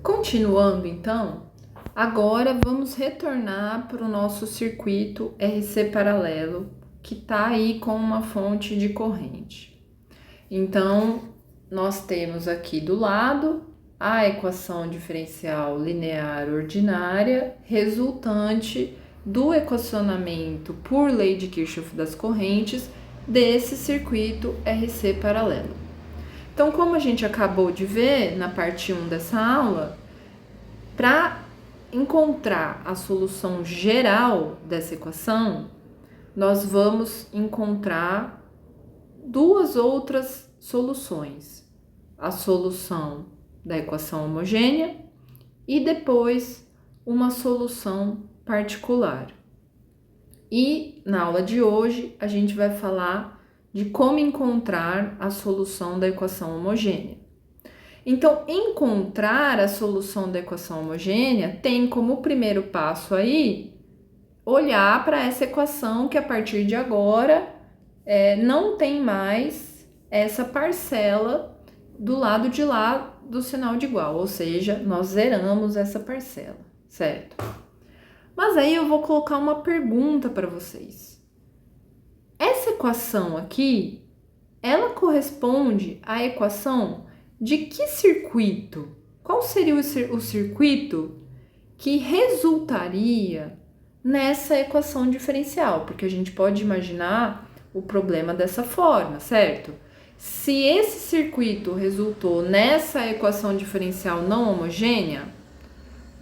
Continuando então, agora vamos retornar para o nosso circuito RC paralelo, que está aí com uma fonte de corrente. Então, nós temos aqui do lado a equação diferencial linear ordinária resultante do equacionamento por lei de Kirchhoff das correntes desse circuito RC paralelo. Então, como a gente acabou de ver na parte 1 dessa aula, para encontrar a solução geral dessa equação, nós vamos encontrar duas outras soluções. A solução da equação homogênea e depois uma solução particular. E na aula de hoje a gente vai falar de como encontrar a solução da equação homogênea. Então, encontrar a solução da equação homogênea tem como primeiro passo aí olhar para essa equação que a partir de agora não tem mais essa parcela do lado de lá do sinal de igual, ou seja, nós zeramos essa parcela, certo? Mas aí eu vou colocar uma pergunta para vocês. Essa equação aqui, ela corresponde à equação de que circuito? Qual seria o circuito que resultaria nessa equação diferencial? Porque a gente pode imaginar o problema dessa forma, certo? Se esse circuito resultou nessa equação diferencial não homogênea,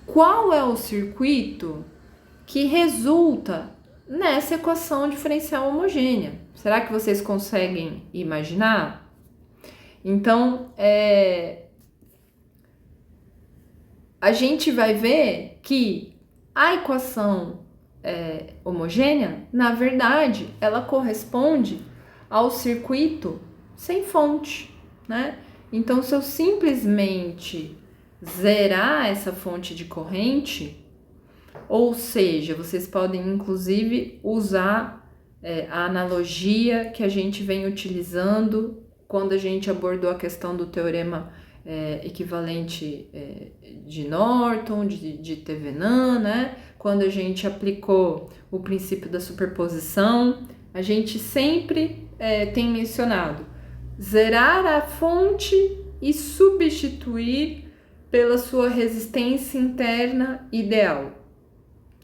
qual é o circuito que resulta nessa equação diferencial homogênea? Será que vocês conseguem imaginar? Então, a gente vai ver que a equação homogênea, na verdade, ela corresponde ao circuito sem fonte, né? Então, se eu simplesmente zerar essa fonte de corrente, ou seja, vocês podem inclusive usar a analogia que a gente vem utilizando quando a gente abordou a questão do teorema equivalente de Norton, de Thevenin, né? Quando a gente aplicou o princípio da superposição, a gente sempre tem mencionado zerar a fonte e substituir pela sua resistência interna ideal.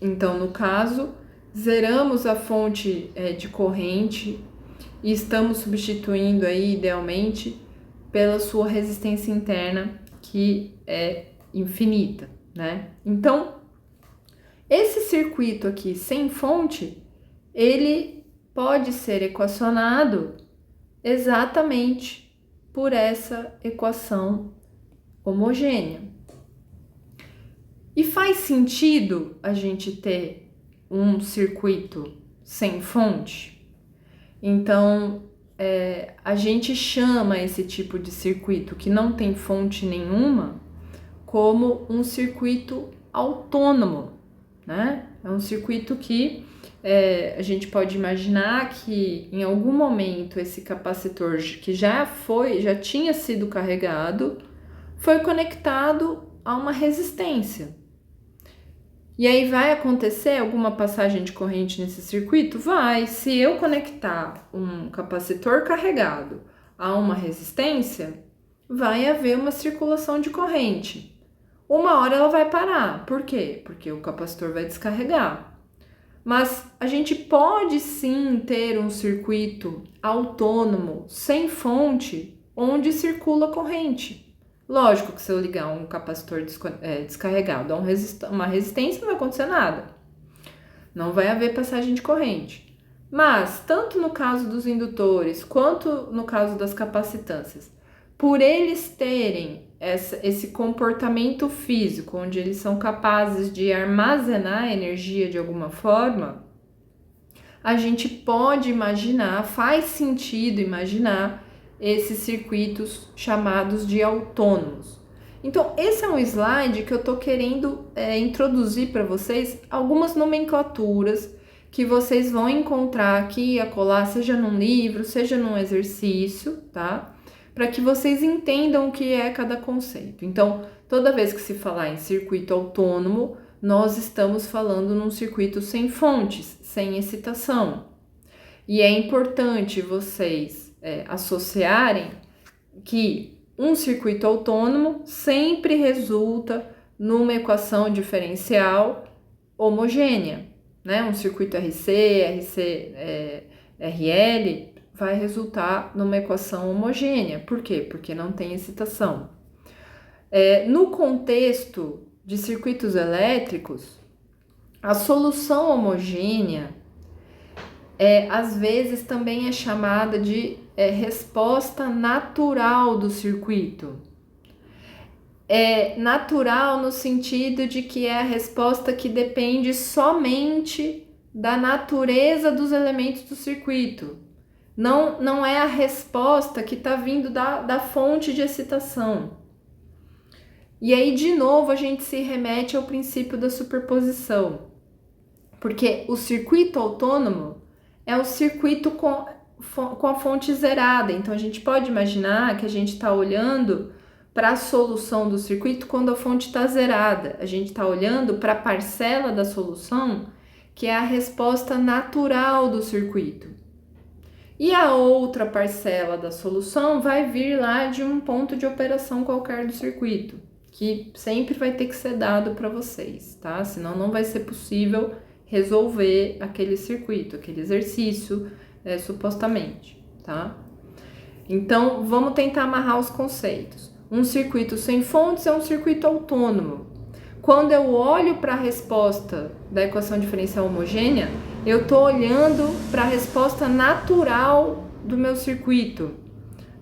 Então, no caso, zeramos a fonte de corrente e estamos substituindo aí, idealmente, pela sua resistência interna, que é infinita, né? Então, esse circuito aqui sem fonte, ele pode ser equacionado exatamente por essa equação homogênea. E faz sentido a gente ter um circuito sem fonte? Então, a gente chama esse tipo de circuito que não tem fonte nenhuma como um circuito autônomo, né? É um circuito que a gente pode imaginar que em algum momento esse capacitor que já tinha sido carregado, foi conectado a uma resistência. E aí vai acontecer alguma passagem de corrente nesse circuito? Vai. Se eu conectar um capacitor carregado a uma resistência, vai haver uma circulação de corrente. Uma hora ela vai parar. Por quê? Porque o capacitor vai descarregar. Mas a gente pode sim ter um circuito autônomo, sem fonte, onde circula corrente. Lógico que se eu ligar um capacitor descarregado a uma resistência, não vai acontecer nada. Não vai haver passagem de corrente. Mas, tanto no caso dos indutores, quanto no caso das capacitâncias, por eles terem esse comportamento físico, onde eles são capazes de armazenar energia de alguma forma, a gente pode imaginar, faz sentido imaginar esses circuitos chamados de autônomos. Então, esse é um slide que eu tô querendo introduzir para vocês algumas nomenclaturas que vocês vão encontrar aqui e acolá, seja num livro, seja num exercício, tá? para que vocês entendam o que é cada conceito. Então, toda vez que se falar em circuito autônomo, nós estamos falando num circuito sem fontes, sem excitação. E é importante vocês associarem que um circuito autônomo sempre resulta numa equação diferencial homogênea, né? Um circuito RL vai resultar numa equação homogênea. Por quê? Porque não tem excitação. No contexto de circuitos elétricos, a solução homogênea às vezes também é chamada de resposta natural do circuito. É natural no sentido de que é a resposta que depende somente da natureza dos elementos do circuito. Não é a resposta que está vindo da fonte de excitação. E aí, de novo, a gente se remete ao princípio da superposição. Porque o circuito autônomo é o circuito com a fonte zerada. Então, a gente pode imaginar que a gente está olhando para a solução do circuito quando a fonte está zerada. A gente está olhando para a parcela da solução que é a resposta natural do circuito. E a outra parcela da solução vai vir lá de um ponto de operação qualquer do circuito, que sempre vai ter que ser dado para vocês, tá? Senão não vai ser possível resolver aquele circuito, aquele exercício, supostamente, tá? Então, vamos tentar amarrar os conceitos. Um circuito sem fontes é um circuito autônomo. Quando eu olho para a resposta da equação diferencial homogênea, eu estou olhando para a resposta natural do meu circuito.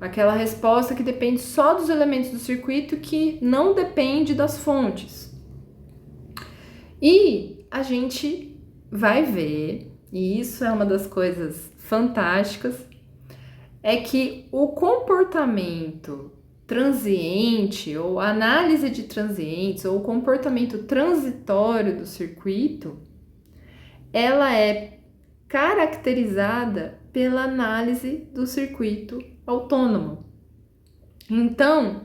Aquela resposta que depende só dos elementos do circuito, que não depende das fontes. E a gente vai ver, e isso é uma das coisas fantásticas, é que o comportamento transiente, ou análise de transientes, ou o comportamento transitório do circuito, ela é caracterizada pela análise do circuito autônomo. Então,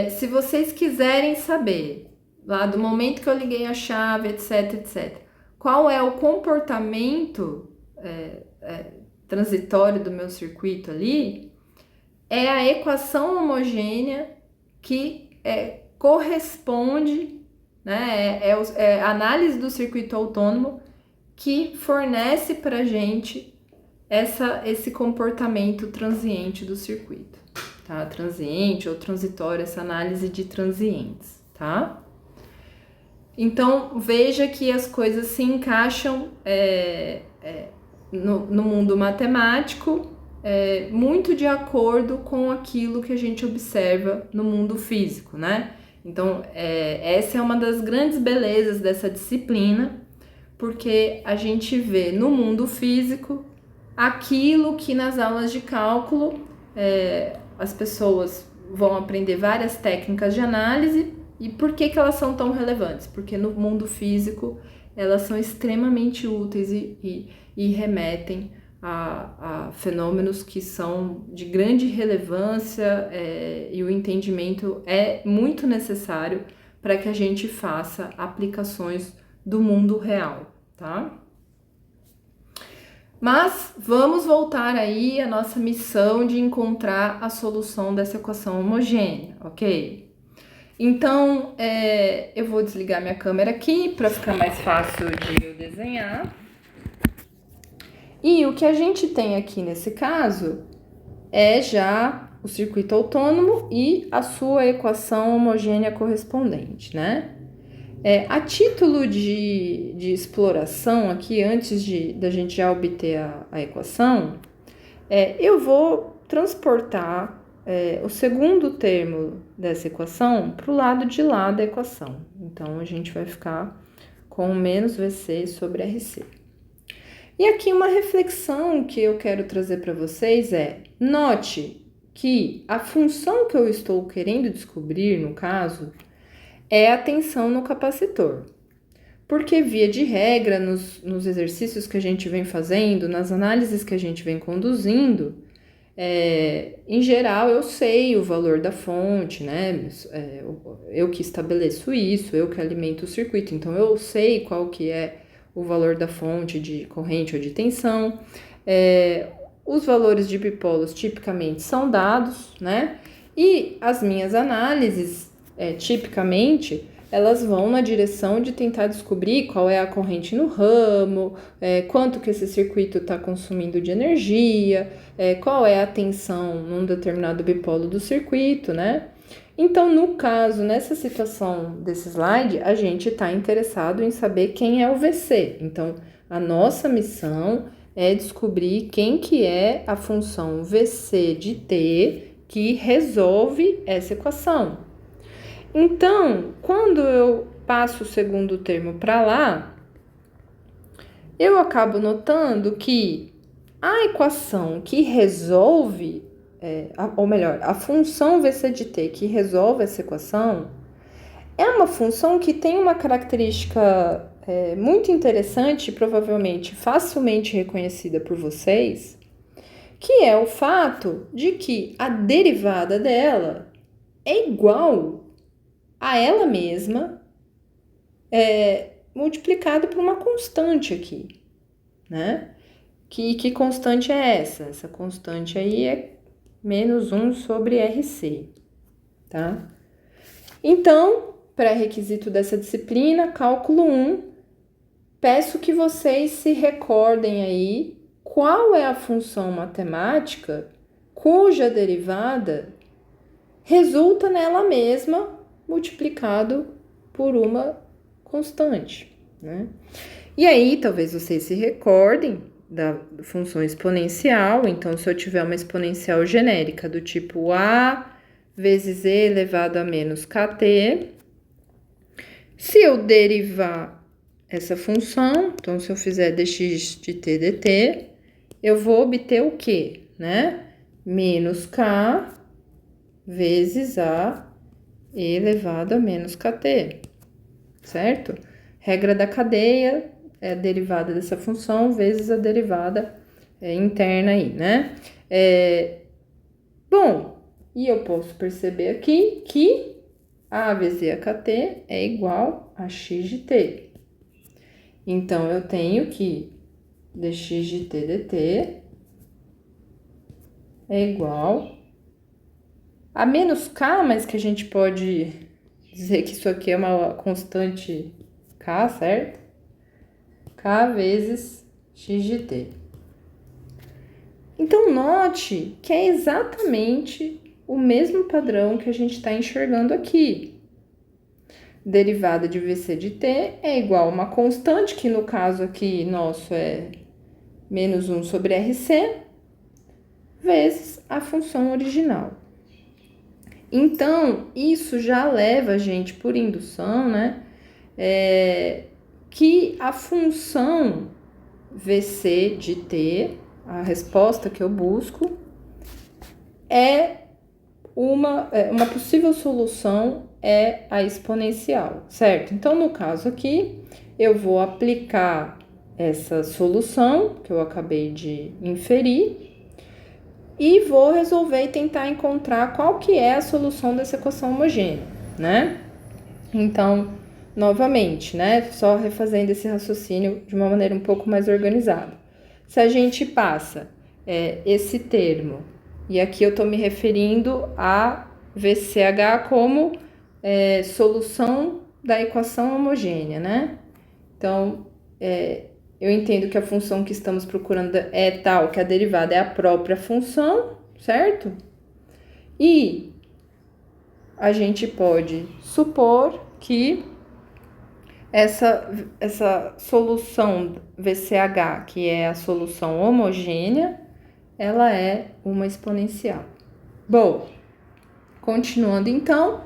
se vocês quiserem saber, lá do momento que eu liguei a chave, etc, qual é o comportamento transitório do meu circuito ali, é a equação homogênea que corresponde, né, é a análise do circuito autônomo que fornece para a gente esse comportamento transiente do circuito, tá? Transiente ou transitório, essa análise de transientes, tá? Então, veja que as coisas se encaixam no mundo matemático muito de acordo com aquilo que a gente observa no mundo físico, né? Então, essa é uma das grandes belezas dessa disciplina, porque a gente vê no mundo físico aquilo que nas aulas de cálculo as pessoas vão aprender várias técnicas de análise. E por que elas são tão relevantes? Porque no mundo físico elas são extremamente úteis e remetem a fenômenos que são de grande relevância, e o entendimento é muito necessário para que a gente faça aplicações do mundo real, tá? Mas vamos voltar aí à nossa missão de encontrar a solução dessa equação homogênea, ok? Então, eu vou desligar minha câmera aqui para ficar mais fácil de eu desenhar. E o que a gente tem aqui nesse caso é já o circuito autônomo e a sua equação homogênea correspondente, né? A título de exploração aqui, antes da gente já obter a equação, eu vou transportar o segundo termo dessa equação para o lado de lá da equação. Então, a gente vai ficar com menos VC sobre RC. E aqui uma reflexão que eu quero trazer para vocês note que a função que eu estou querendo descobrir, no caso, é a tensão no capacitor. Porque, via de regra, nos exercícios que a gente vem fazendo, nas análises que a gente vem conduzindo, Em geral, eu sei o valor da fonte, né? Eu que estabeleço isso, eu que alimento o circuito, então eu sei qual que é o valor da fonte de corrente ou de tensão. Os valores de bipolos tipicamente são dados, né? E as minhas análises, tipicamente, elas vão na direção de tentar descobrir qual é a corrente no ramo, quanto que esse circuito está consumindo de energia, qual é a tensão num determinado bipolo do circuito, né? Então, no caso, nessa situação desse slide, a gente está interessado em saber quem é o VC. Então, a nossa missão é descobrir quem que é a função VC de T que resolve essa equação. Então, quando eu passo o segundo termo para lá, eu acabo notando que a equação que resolve, ou melhor, a função VC de T que resolve essa equação é uma função que tem uma característica muito interessante, provavelmente facilmente reconhecida por vocês, que é o fato de que a derivada dela é igual a ela mesma multiplicado por uma constante aqui, né? Que constante é essa? Essa constante aí é menos 1 sobre RC, tá? Então, pré-requisito dessa disciplina, cálculo 1, peço que vocês se recordem aí qual é a função matemática cuja derivada resulta nela mesma multiplicado por uma constante, né? E aí, talvez vocês se recordem da função exponencial. Então, se eu tiver uma exponencial genérica do tipo A vezes E elevado a menos kt, se eu derivar essa função, então se eu fizer dx de t dt, eu vou obter o quê, né? Menos k vezes A E elevado a menos kt, certo? Regra da cadeia é a derivada dessa função vezes a derivada interna aí, né? Bom, e eu posso perceber aqui que A vezes AKT é igual a x de t. Então, eu tenho que dx de t dt é igual a menos k, mas que a gente pode dizer que isso aqui é uma constante k, certo? K vezes x de t. Então, note que é exatamente o mesmo padrão que a gente está enxergando aqui. Derivada de VC de t é igual a uma constante, que no caso aqui nosso é menos 1 sobre RC, vezes a função original. Então, isso já leva a gente, por indução, né, que a função VC de t, a resposta que eu busco, uma possível solução é a exponencial, certo? Então, no caso aqui, eu vou aplicar essa solução que eu acabei de inferir e vou resolver e tentar encontrar qual que é a solução dessa equação homogênea, né? Então, novamente, né, só refazendo esse raciocínio de uma maneira um pouco mais organizada. Se a gente passa esse termo, e aqui eu estou me referindo a VCH como solução da equação homogênea, né? Então, eu entendo que a função que estamos procurando é tal que a derivada é a própria função, certo? E a gente pode supor que essa solução VCH, que é a solução homogênea, ela é uma exponencial. Bom, continuando então,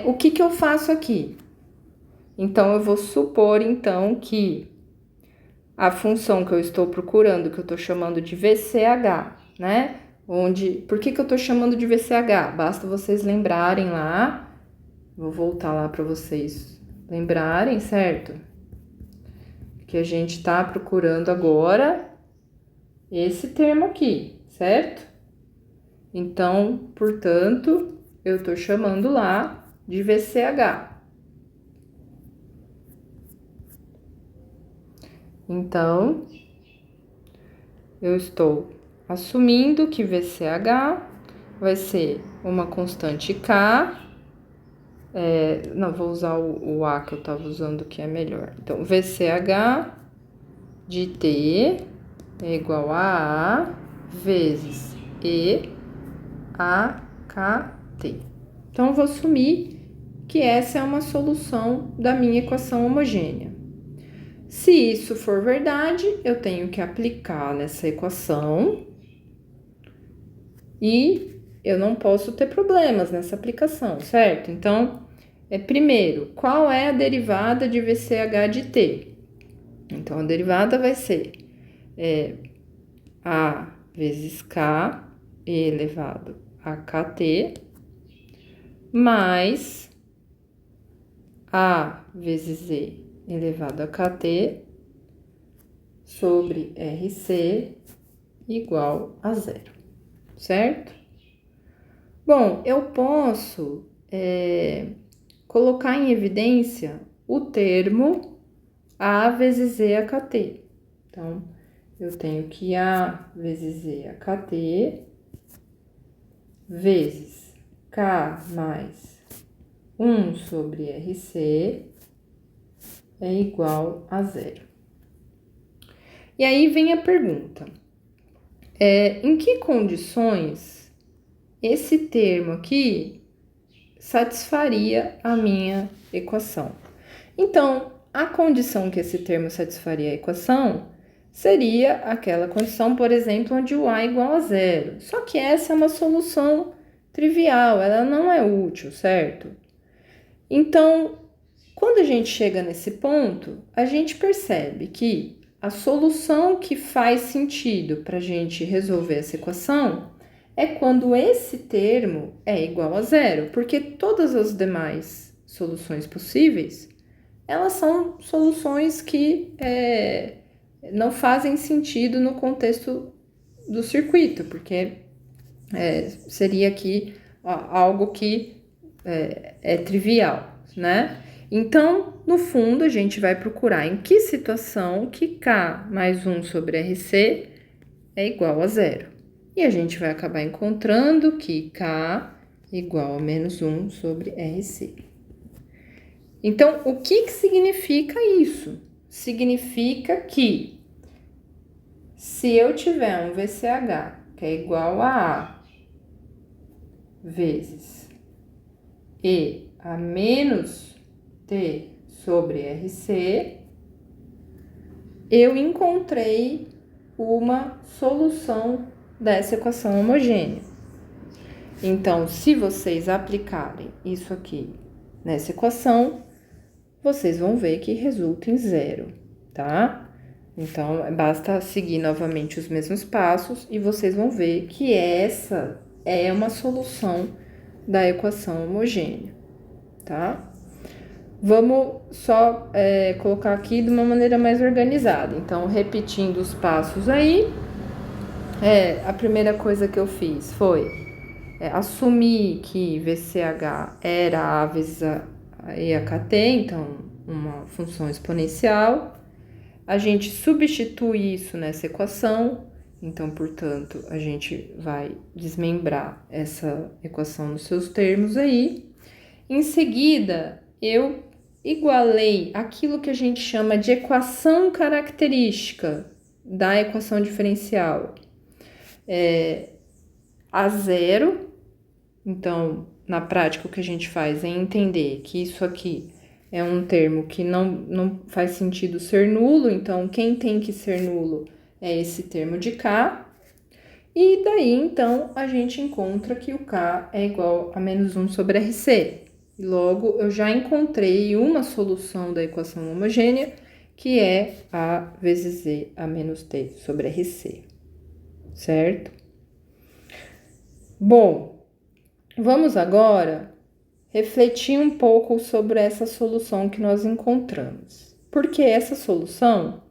o que eu faço aqui? Então, eu vou supor então que a função que eu estou procurando, que eu estou chamando de VCH, né? Por que eu estou chamando de VCH? Basta vocês lembrarem lá, vou voltar lá para vocês lembrarem, certo? Que a gente está procurando agora esse termo aqui, certo? Então, portanto, eu estou chamando lá de VCH. Então, eu estou assumindo que VCH vai ser uma constante K. Não, vou usar o A que eu estava usando, que é melhor. Então, VCH de T é igual a A vezes E AKT. Então, eu vou assumir que essa é uma solução da minha equação homogênea. Se isso for verdade, eu tenho que aplicar nessa equação e eu não posso ter problemas nessa aplicação, certo? Então, primeiro, qual é a derivada de VCH de T? Então, a derivada vai ser A vezes K elevado a KT mais A vezes E elevado a KT sobre RC igual a zero, certo? Bom, eu posso colocar em evidência o termo A vezes E AKT. Então, eu tenho que A vezes E AKT vezes K mais 1 sobre RC é igual a zero. E aí vem a pergunta, em que condições esse termo aqui satisfaria a minha equação? Então, a condição que esse termo satisfaria a equação seria aquela condição, por exemplo, onde o A é igual a zero. Só que essa é uma solução trivial, ela não é útil, certo? Então, quando a gente chega nesse ponto, a gente percebe que a solução que faz sentido para a gente resolver essa equação é quando esse termo é igual a zero, porque todas as demais soluções possíveis, elas são soluções que não fazem sentido no contexto do circuito, porque seria aqui algo que é trivial, né? Então, no fundo, a gente vai procurar em que situação que K mais 1 sobre RC é igual a zero. E a gente vai acabar encontrando que K igual a menos 1 sobre RC. Então, o que significa isso? Significa que se eu tiver um VCH que é igual a A vezes E a menos T sobre RC, eu encontrei uma solução dessa equação homogênea. Então, se vocês aplicarem isso aqui nessa equação, vocês vão ver que resulta em zero, tá? Então, basta seguir novamente os mesmos passos e vocês vão ver que essa é uma solução da equação homogênea, tá? Vamos só colocar aqui de uma maneira mais organizada. Então, repetindo os passos aí, a primeira coisa que eu fiz foi assumir que VCH era A vezes a EAKT, então uma função exponencial. A gente substitui isso nessa equação, então, portanto, a gente vai desmembrar essa equação nos seus termos aí. Em seguida, eu igualei aquilo que a gente chama de equação característica da equação diferencial a zero. Então, na prática, o que a gente faz é entender que isso aqui é um termo que não faz sentido ser nulo, então quem tem que ser nulo é esse termo de K. E daí, então, a gente encontra que o K é igual a menos 1 sobre RC. E logo, eu já encontrei uma solução da equação homogênea, que é A vezes Z a menos T sobre RC, certo? Bom, vamos agora refletir um pouco sobre essa solução que nós encontramos. Porque essa solução,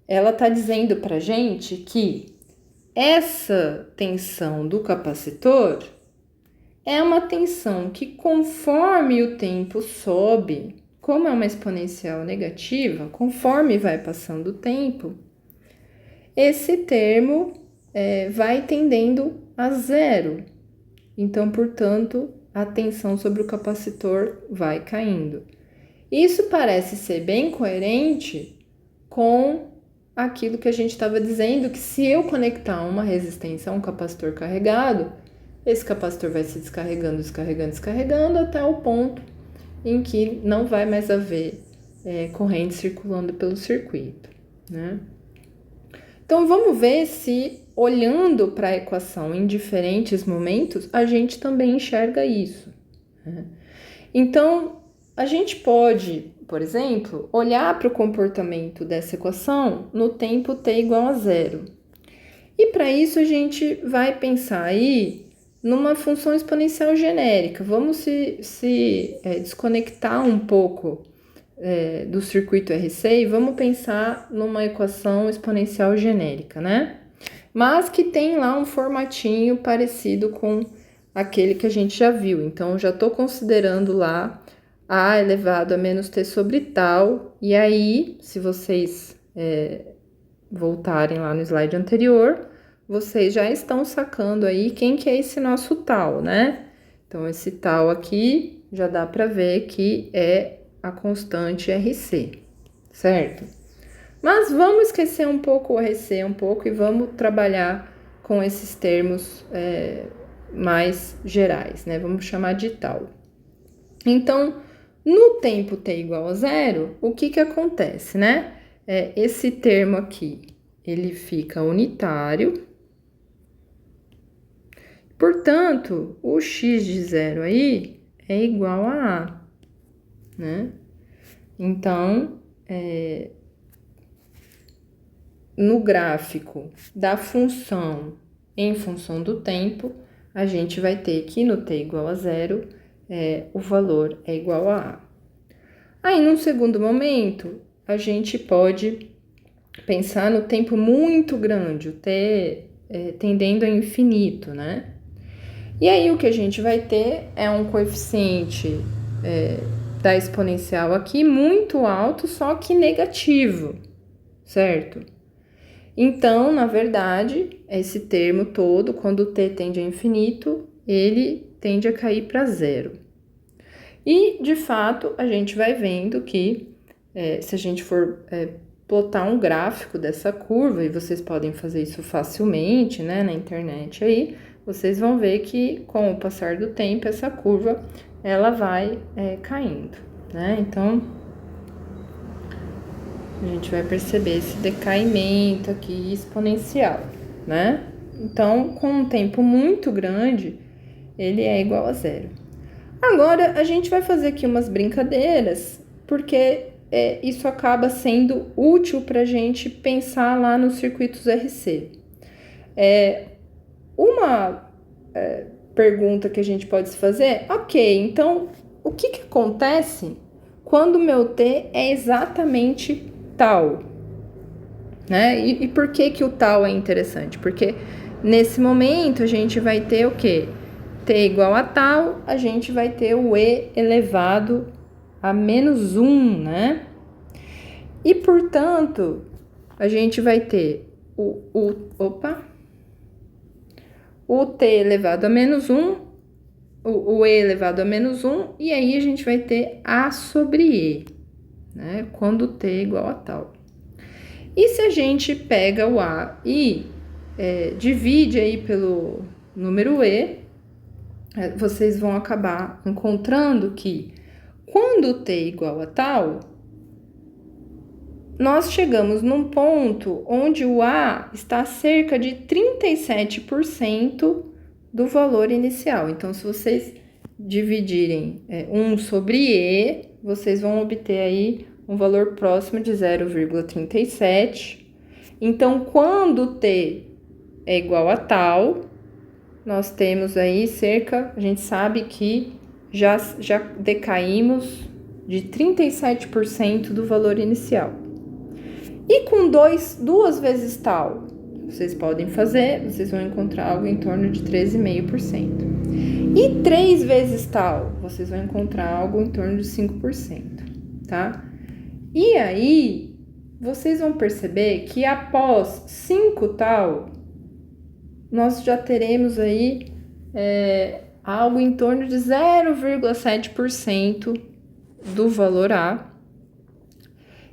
ela está dizendo para gente que essa tensão do capacitor é uma tensão que, conforme o tempo sobe, como é uma exponencial negativa, conforme vai passando o tempo, esse termo vai tendendo a zero. Então, portanto, a tensão sobre o capacitor vai caindo. Isso parece ser bem coerente com aquilo que a gente estava dizendo, que se eu conectar uma resistência a um capacitor carregado, esse capacitor vai se descarregando, descarregando, descarregando, até o ponto em que não vai mais haver corrente circulando pelo circuito, né? Então, vamos ver se, olhando para a equação em diferentes momentos, a gente também enxerga isso, né? Então, a gente pode, por exemplo, olhar para o comportamento dessa equação no tempo t igual a zero. E para isso, a gente vai pensar aí numa função exponencial genérica. Vamos se desconectar um pouco do circuito RC e vamos pensar numa equação exponencial genérica, né? Mas que tem lá um formatinho parecido com aquele que a gente já viu. Então, já estou considerando lá a elevado a menos t sobre tal. E aí, se vocês voltarem lá no slide anterior, vocês já estão sacando aí quem que é esse nosso tal, né? Então, esse tal aqui já dá para ver que é a constante RC, certo? Mas vamos esquecer um pouco o RC e vamos trabalhar com esses termos mais gerais, né? Vamos chamar de tal. Então, no tempo t igual a zero, o que acontece, né? Esse termo aqui, ele fica unitário. Portanto, o x de zero aí é igual a A, né? Então, no gráfico da função em função do tempo, a gente vai ter que no t igual a zero, o valor é igual a A. Aí, num segundo momento, a gente pode pensar no tempo muito grande, o t tendendo a infinito, né? E aí, o que a gente vai ter é um coeficiente da exponencial aqui muito alto, só que negativo, certo? Então, na verdade, esse termo todo, quando t tende a infinito, ele tende a cair para zero. E, de fato, a gente vai vendo que, se a gente for plotar um gráfico dessa curva, e vocês podem fazer isso facilmente, né, na internet aí, vocês vão ver que, com o passar do tempo, essa curva, ela vai caindo, né? Então, a gente vai perceber esse decaimento aqui exponencial, né? Então, com um tempo muito grande, ele é igual a zero. Agora, a gente vai fazer aqui umas brincadeiras, porque isso acaba sendo útil para a gente pensar lá nos circuitos RC. Uma pergunta que a gente pode se fazer é, ok, então, o que acontece quando o meu T é exatamente tal, né? E por que o tal é interessante? Porque nesse momento a gente vai ter o quê? T igual a tal, a gente vai ter o E elevado a menos 1, né? E, portanto, a gente vai ter o T elevado a menos 1, o E elevado a menos 1, e aí a gente vai ter A sobre E, né? Quando T é igual a tal. E se a gente pega o A e divide aí pelo número E, vocês vão acabar encontrando que quando t é igual a tal, nós chegamos num ponto onde o A está cerca de 37% do valor inicial. Então, se vocês dividirem 1 sobre E, vocês vão obter aí um valor próximo de 0,37. Então, quando t é igual a tal, nós temos aí a gente sabe que já decaímos de 37% do valor inicial. E com 2 vezes tal, vocês podem fazer, vocês vão encontrar algo em torno de 13,5%. E 3 vezes tal, vocês vão encontrar algo em torno de 5%, tá? E aí, vocês vão perceber que após 5 tal, nós já teremos aí algo em torno de 0,7% do valor A.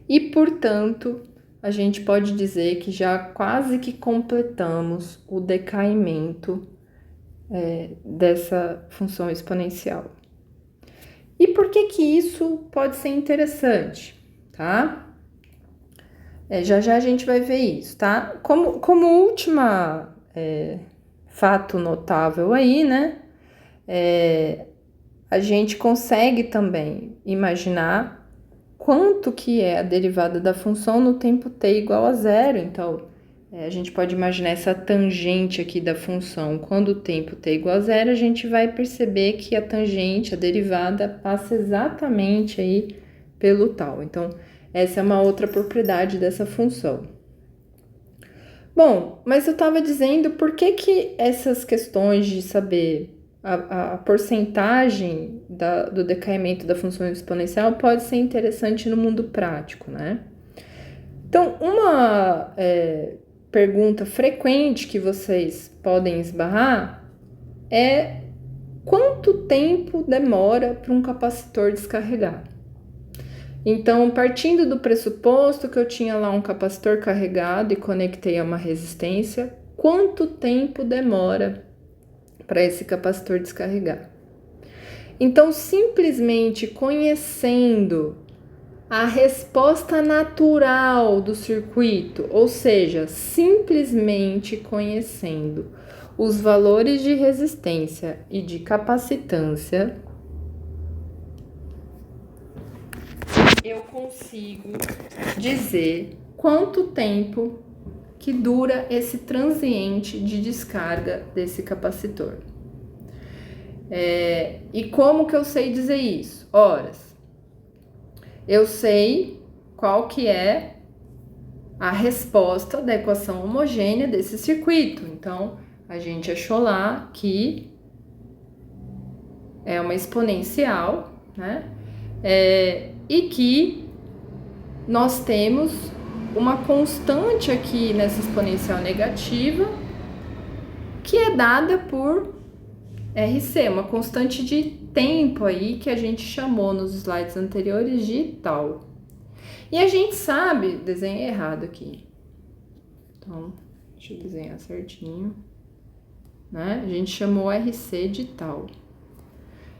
E, portanto, a gente pode dizer que já quase que completamos o decaimento dessa função exponencial. E por que que isso pode ser interessante, tá? Já já a gente vai ver isso, tá? Como última fato notável aí, né? A gente consegue também imaginar quanto que é a derivada da função no tempo t igual a zero. Então, a gente pode imaginar essa tangente aqui da função. Quando o tempo t igual a zero, a gente vai perceber que a tangente, a derivada, passa exatamente aí pelo tal. Então, essa é uma outra propriedade dessa função. Bom, mas eu estava dizendo por que essas questões de saber a porcentagem do decaimento da função exponencial pode ser interessante no mundo prático, né? Então, uma pergunta frequente que vocês podem esbarrar é quanto tempo demora para um capacitor descarregar? Então, partindo do pressuposto que eu tinha lá um capacitor carregado e conectei a uma resistência, quanto tempo demora para esse capacitor descarregar? Então, simplesmente conhecendo a resposta natural do circuito, ou seja, simplesmente conhecendo os valores de resistência e de capacitância, eu consigo dizer quanto tempo que dura esse transiente de descarga desse capacitor. E como que eu sei dizer isso? Horas. Eu sei qual que é a resposta da equação homogênea desse circuito. Então, a gente achou lá que é uma exponencial, né? E que nós temos uma constante aqui nessa exponencial negativa que é dada por RC, uma constante de tempo aí que a gente chamou nos slides anteriores de tal. E a gente sabe, desenhei errado aqui. Então, deixa eu desenhar certinho, né? A gente chamou RC de tal.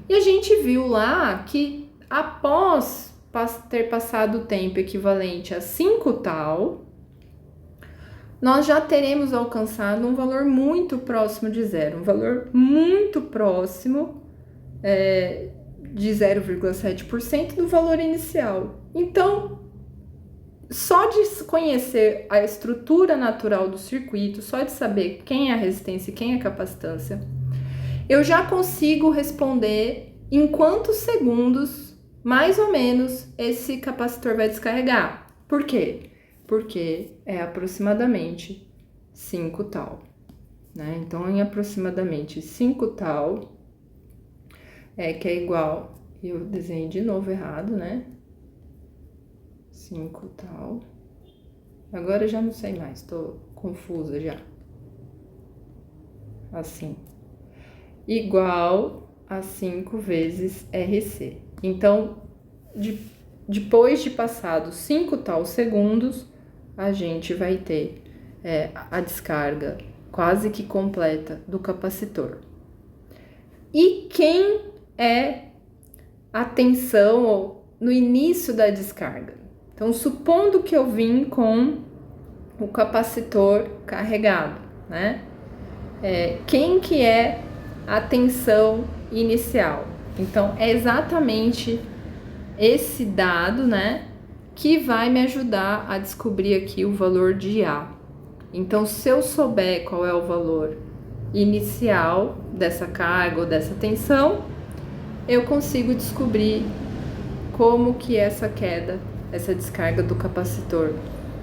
E a gente viu lá que após ter passado o tempo equivalente a 5 tal, nós já teremos alcançado um valor muito próximo de zero, um valor muito próximo de 0,7% do valor inicial. Então, só de conhecer a estrutura natural do circuito, só de saber quem é a resistência e quem é a capacitância, eu já consigo responder em quantos segundos, mais ou menos, esse capacitor vai descarregar. Por quê? Porque é aproximadamente 5 tal, né? Então, em aproximadamente 5 tal, que é igual, eu desenhei de novo errado, né? 5 tal. Agora eu já não sei mais, tô confusa já. Assim. Igual a 5 vezes RC. Então, depois de passados 5 tal segundos, a gente vai ter a descarga quase que completa do capacitor. E quem é a tensão no início da descarga? Então, supondo que eu vim com o capacitor carregado, né? Quem que é a tensão inicial? Então, é exatamente esse dado, né, que vai me ajudar a descobrir aqui o valor de A. Então, se eu souber qual é o valor inicial dessa carga ou dessa tensão, eu consigo descobrir como que essa queda, essa descarga do capacitor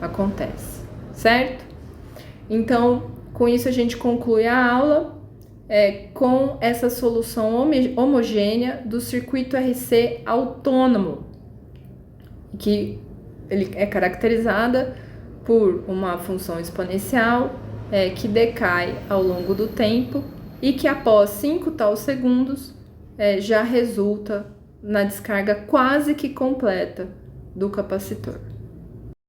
acontece, certo? Então, com isso a gente conclui a aula com essa solução homogênea do circuito RC autônomo, que ele é caracterizada por uma função exponencial que decai ao longo do tempo e que após 5 tal segundos já resulta na descarga quase que completa do capacitor.